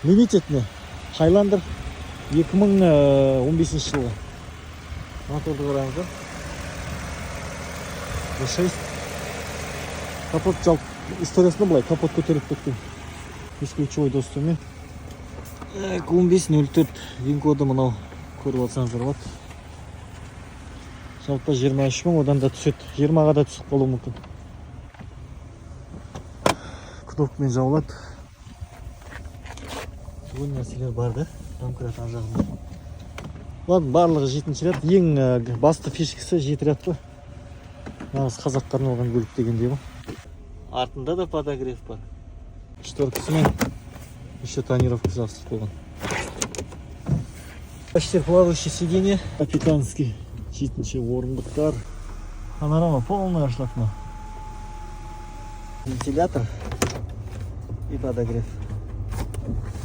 Лимитедный Highlander 2015 жылғы. Моторды қараңыздар. V6. Капот жалп историясында былай капот көтеріп кеткен. Бесключевой достумен. 1504 вин коды мынау көріп алсаңыздар болады. Жалпы 23 мың, одан да түседі. 20-ға да түсіп қалуы мүмкін. Кнопкамен жабылады. Бұл нәрселер бар да. Домкрат ар жағында. Ладно, барлығы 7-ші ряд. Ең басты фишкасы 7 ряд па. Нағыз қазақтардың алған көлік дегендей ғой. Артында да подогрев бар. Четверкасымен еще тонировка жасып қойған. Почти плавающее сиденье. Капитанский 7-ші орындықтар. Панорама полная шлафна. Вентилятор и подогрев.